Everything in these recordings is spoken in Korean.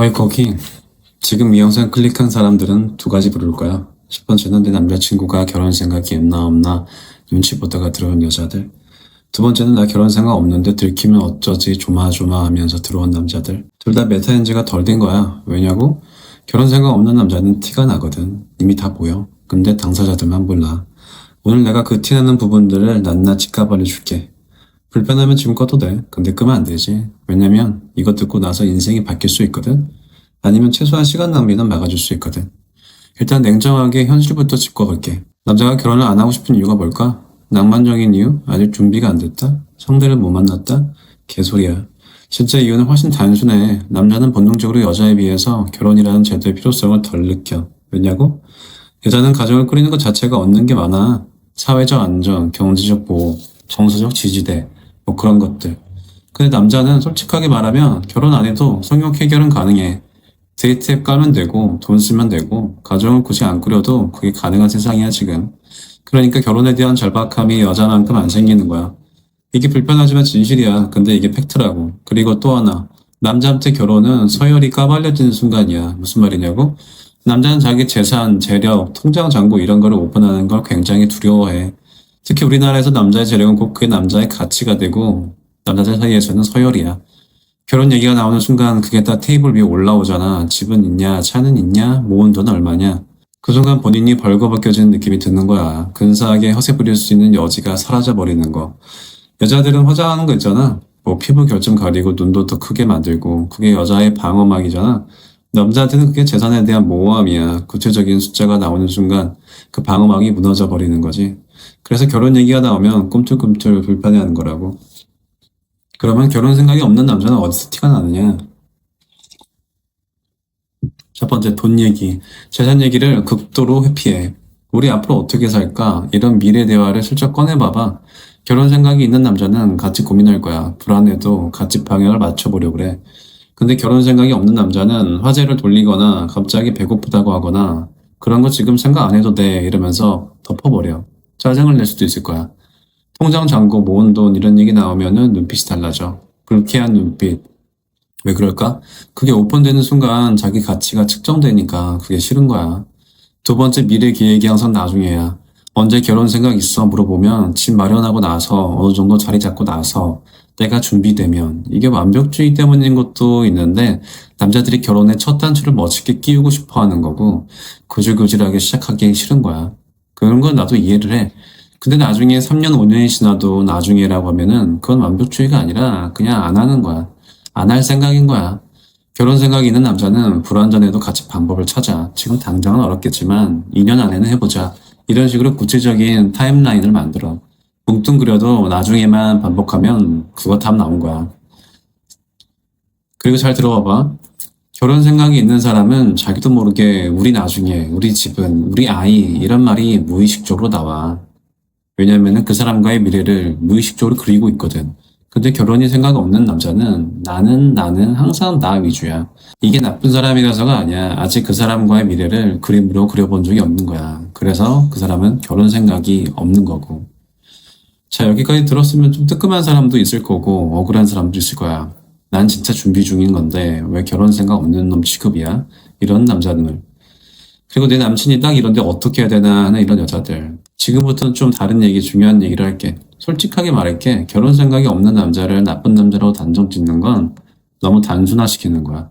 어이 거기 지금 이 영상 클릭한 사람들은 두 가지 부를 거야. 첫 번째는 내 남자친구가 결혼 생각이 있나 없나 눈치 보다가 들어온 여자들. 두 번째는 나 결혼 생각 없는데 들키면 어쩌지 조마조마하면서 들어온 남자들. 둘 다 메타인지가 덜 된 거야. 왜냐고? 결혼 생각 없는 남자는 티가 나거든. 이미 다 보여. 근데 당사자들만 몰라. 오늘 내가 그 티나는 부분들을 낱낱이 까발려줄게. 불편하면 지금 꺼도 돼. 근데 끄면 안 되지. 왜냐면 이거 듣고 나서 인생이 바뀔 수 있거든. 아니면 최소한 시간 낭비는 막아줄 수 있거든. 일단 냉정하게 현실부터 짚고 갈게. 남자가 결혼을 안 하고 싶은 이유가 뭘까? 낭만적인 이유? 아직 준비가 안 됐다? 상대를 못 만났다? 개소리야. 진짜 이유는 훨씬 단순해. 남자는 본능적으로 여자에 비해서 결혼이라는 제도의 필요성을 덜 느껴. 왜냐고? 여자는 가정을 꾸리는 것 자체가 얻는 게 많아. 사회적 안정, 경제적 보호, 정서적 지지대, 뭐 그런 것들. 근데 남자는 솔직하게 말하면 결혼 안 해도 성욕 해결은 가능해. 데이트 앱 깔면 되고 돈 쓰면 되고 가정을 굳이 안 꾸려도 그게 가능한 세상이야 지금. 그러니까 결혼에 대한 절박함이 여자만큼 안 생기는 거야. 이게 불편하지만 진실이야. 근데 이게 팩트라고. 그리고 또 하나. 남자한테 결혼은 서열이 까발려지는 순간이야. 무슨 말이냐고? 남자는 자기 재산, 재력, 통장 잔고 이런 거를 오픈하는 걸 굉장히 두려워해. 특히 우리나라에서 남자의 재력은 꼭 그게 남자의 가치가 되고 남자들 사이에서는 서열이야. 결혼 얘기가 나오는 순간 그게 다 테이블 위에 올라오잖아. 집은 있냐, 차는 있냐, 모은 돈은 얼마냐. 그 순간 본인이 벌거벗겨지는 느낌이 드는 거야. 근사하게 허세 부릴 수 있는 여지가 사라져버리는 거. 여자들은 화장하는 거 있잖아. 뭐 피부 결점 가리고 눈도 더 크게 만들고 그게 여자의 방어막이잖아. 남자한테는 그게 재산에 대한 모호함이야. 구체적인 숫자가 나오는 순간 그 방어막이 무너져 버리는 거지. 그래서 결혼 얘기가 나오면 꿈틀꿈틀 불편해하는 거라고. 그러면 결혼 생각이 없는 남자는 어디서 티가 나느냐? 첫 번째, 돈 얘기. 재산 얘기를 극도로 회피해. 우리 앞으로 어떻게 살까? 이런 미래 대화를 슬쩍 꺼내봐봐. 결혼 생각이 있는 남자는 같이 고민할 거야. 불안해도 같이 방향을 맞춰보려고 그래. 근데 결혼 생각이 없는 남자는 화제를 돌리거나 갑자기 배고프다고 하거나 그런 거 지금 생각 안 해도 돼 이러면서 덮어버려. 짜증을 낼 수도 있을 거야. 통장 잔고 모은 돈 이런 얘기 나오면은 눈빛이 달라져. 불쾌한 눈빛. 왜 그럴까? 그게 오픈되는 순간 자기 가치가 측정되니까 그게 싫은 거야. 두 번째, 미래 계획이 항상 나중에야. 언제 결혼 생각 있어? 물어보면 집 마련하고 나서 어느 정도 자리 잡고 나서 내가 준비되면. 이게 완벽주의 때문인 것도 있는데 남자들이 결혼의 첫 단추를 멋있게 끼우고 싶어 하는 거고 구질구질하게 시작하기 싫은 거야. 그런 건 나도 이해를 해. 근데 나중에 3년, 5년이 지나도 나중에라고 하면은 그건 완벽주의가 아니라 그냥 안 하는 거야. 안 할 생각인 거야. 결혼 생각이 있는 남자는 불완전해도 같이 방법을 찾아. 지금 당장은 어렵겠지만 2년 안에는 해보자. 이런 식으로 구체적인 타임라인을 만들어. 뭉뚱그려도 나중에만 반복하면 그거 답 나온 거야. 그리고 잘 들어봐봐. 결혼 생각이 있는 사람은 자기도 모르게 우리 나중에, 우리 집은, 우리 아이 이런 말이 무의식적으로 나와. 왜냐면은 그 사람과의 미래를 무의식적으로 그리고 있거든. 근데 결혼이 생각 없는 남자는 나는 항상 나 위주야. 이게 나쁜 사람이라서가 아니야. 아직 그 사람과의 미래를 그림으로 그려본 적이 없는 거야. 그래서 그 사람은 결혼 생각이 없는 거고. 자, 여기까지 들었으면 좀 뜨끔한 사람도 있을 거고 억울한 사람도 있을 거야. 난 진짜 준비 중인 건데 왜 결혼 생각 없는 놈 취급이야? 이런 남자들. 그리고 내 남친이 딱 이런데 어떻게 해야 되나 하는 이런 여자들. 지금부터는 좀 다른 얘기, 중요한 얘기를 할게. 솔직하게 말할게. 결혼 생각이 없는 남자를 나쁜 남자라고 단정 짓는 건 너무 단순화시키는 거야.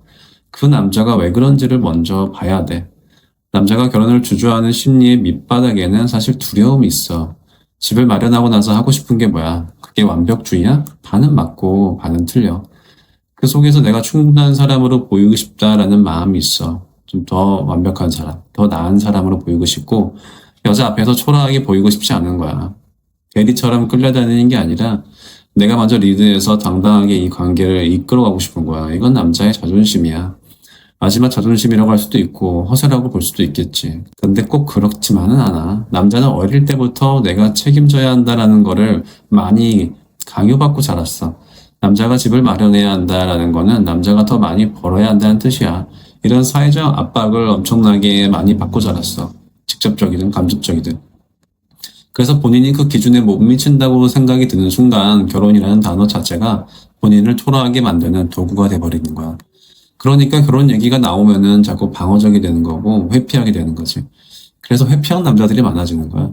그 남자가 왜 그런지를 먼저 봐야 돼. 남자가 결혼을 주저하는 심리의 밑바닥에는 사실 두려움이 있어. 집을 마련하고 나서 하고 싶은 게 뭐야? 그게 완벽주의야? 반은 맞고 반은 틀려. 그 속에서 내가 충분한 사람으로 보이고 싶다라는 마음이 있어. 좀 더 완벽한 사람, 더 나은 사람으로 보이고 싶고 여자 앞에서 초라하게 보이고 싶지 않은 거야. 대리처럼 끌려다니는 게 아니라 내가 먼저 리드해서 당당하게 이 관계를 이끌어가고 싶은 거야. 이건 남자의 자존심이야. 마지막 자존심이라고 할 수도 있고 허세라고 볼 수도 있겠지. 근데 꼭 그렇지만은 않아. 남자는 어릴 때부터 내가 책임져야 한다라는 거를 많이 강요받고 자랐어. 남자가 집을 마련해야 한다라는 거는 남자가 더 많이 벌어야 한다는 뜻이야. 이런 사회적 압박을 엄청나게 많이 받고 자랐어. 직접적이든 간접적이든. 그래서 본인이 그 기준에 못 미친다고 생각이 드는 순간 결혼이라는 단어 자체가 본인을 초라하게 만드는 도구가 돼버리는 거야. 그러니까 그런 얘기가 나오면은 자꾸 방어적이 되는 거고 회피하게 되는 거지. 그래서 회피하는 남자들이 많아지는 거야.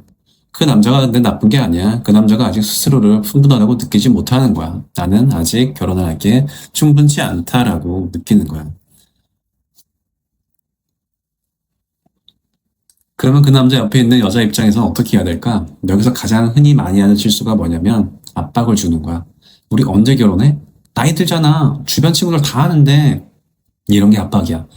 그 남자가 내 나쁜 게 아니야. 그 남자가 아직 스스로를 충분하다고 느끼지 못하는 거야. 나는 아직 결혼을 하기에 충분치 않다라고 느끼는 거야. 그러면 그 남자 옆에 있는 여자 입장에서는 어떻게 해야 될까? 여기서 가장 흔히 많이 하는 실수가 뭐냐면 압박을 주는 거야. 우리 언제 결혼해? 나이 들잖아. 주변 친구들 다 하는데 이런 게 압박이야.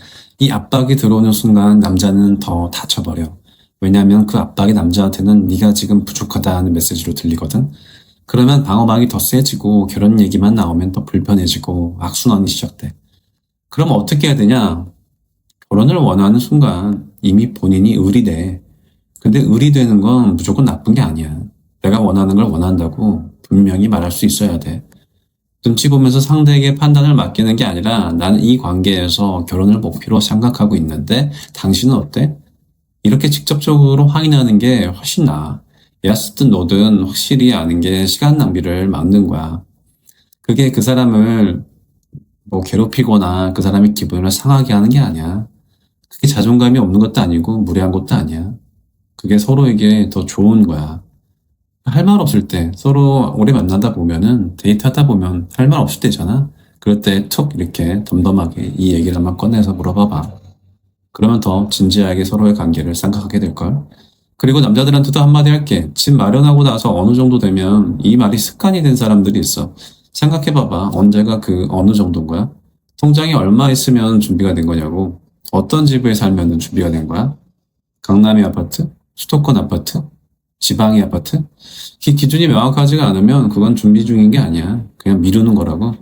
이 압박이 들어오는 순간 남자는 더 다쳐버려. 왜냐하면 그 압박이 남자한테는 네가 지금 부족하다는 메시지로 들리거든. 그러면 방어막이 더 세지고 결혼 얘기만 나오면 더 불편해지고 악순환이 시작돼. 그럼 어떻게 해야 되냐? 결혼을 원하는 순간 이미 본인이 의리돼. 근데 의리되는 건 무조건 나쁜 게 아니야. 내가 원하는 걸 원한다고 분명히 말할 수 있어야 돼. 눈치 보면서 상대에게 판단을 맡기는 게 아니라 나는 이 관계에서 결혼을 목표로 생각하고 있는데 당신은 어때? 이렇게 직접적으로 확인하는 게 훨씬 나아. 예스든 노든 확실히 아는 게 시간 낭비를 막는 거야. 그게 그 사람을 뭐 괴롭히거나 그 사람의 기분을 상하게 하는 게 아니야. 그게 자존감이 없는 것도 아니고 무례한 것도 아니야. 그게 서로에게 더 좋은 거야. 할 말 없을 때 서로 오래 만나다 보면은 데이트하다 보면 할 말 없을 때잖아. 그럴 때 툭 이렇게 덤덤하게 이 얘기를 한번 꺼내서 물어봐봐. 그러면 더 진지하게 서로의 관계를 생각하게 될걸. 그리고 남자들한테도 한마디 할게. 집 마련하고 나서 어느 정도 되면 이 말이 습관이 된 사람들이 있어. 생각해봐봐. 언제가 그 어느 정도인 거야? 통장에 얼마 있으면 준비가 된 거냐고. 어떤 집에 살면 준비가 된 거야? 강남의 아파트? 수도권 아파트? 지방의 아파트? 기준이 명확하지가 않으면 그건 준비 중인 게 아니야. 그냥 미루는 거라고.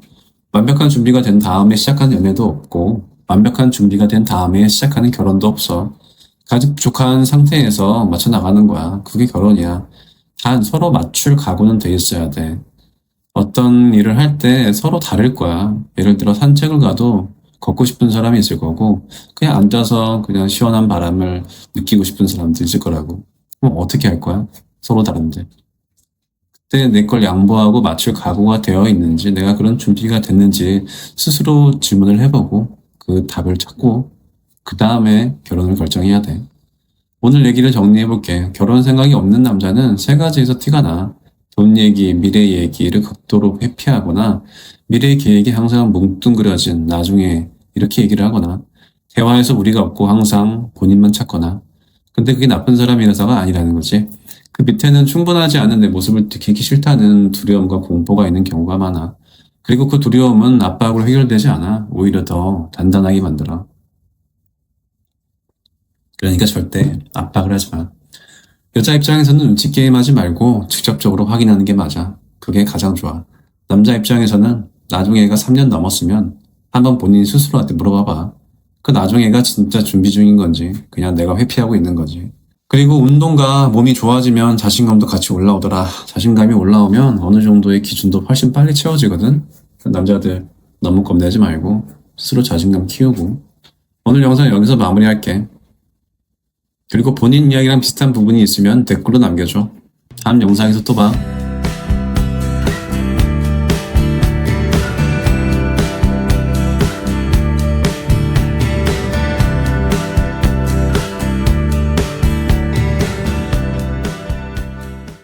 완벽한 준비가 된 다음에 시작한 연애도 없고, 완벽한 준비가 된 다음에 시작하는 결혼도 없어. 가장 부족한 상태에서 맞춰 나가는 거야. 그게 결혼이야. 단 서로 맞출 각오는 돼 있어야 돼. 어떤 일을 할 때 서로 다를 거야. 예를 들어 산책을 가도 걷고 싶은 사람이 있을 거고, 그냥 앉아서 그냥 시원한 바람을 느끼고 싶은 사람도 있을 거라고. 그럼 어떻게 할 거야? 서로 다른데. 그때 내 걸 양보하고 맞출 각오가 되어 있는지, 내가 그런 준비가 됐는지 스스로 질문을 해보고 그 답을 찾고 그 다음에 결혼을 결정해야 돼. 오늘 얘기를 정리해볼게. 결혼 생각이 없는 남자는 세 가지에서 티가 나. 돈 얘기, 미래 얘기를 극도로 회피하거나 미래 계획이 항상 뭉뚱그려진 나중에 이렇게 얘기를 하거나 대화에서 우리가 없고 항상 본인만 찾거나 근데 그게 나쁜 사람이라서가 아니라는 거지. 그 밑에는 충분하지 않은 내 모습을 들키기 싫다는 두려움과 공포가 있는 경우가 많아. 그리고 그 두려움은 압박으로 해결되지 않아. 오히려 더 단단하게 만들어. 그러니까 절대 압박을 하지 마. 여자 입장에서는 눈치 게임하지 말고 직접적으로 확인하는 게 맞아. 그게 가장 좋아. 남자 입장에서는 나중에 애가 3년 넘었으면 한번 본인 스스로한테 물어봐봐. 그 나중에 애가 진짜 준비 중인 건지 그냥 내가 회피하고 있는 건지. 그리고 운동과 몸이 좋아지면 자신감도 같이 올라오더라. 자신감이 올라오면 어느 정도의 기준도 훨씬 빨리 채워지거든. 남자들 너무 겁내지 말고 스스로 자신감 키우고. 오늘 영상 여기서 마무리할게. 그리고 본인 이야기랑 비슷한 부분이 있으면 댓글로 남겨줘. 다음 영상에서 또 봐.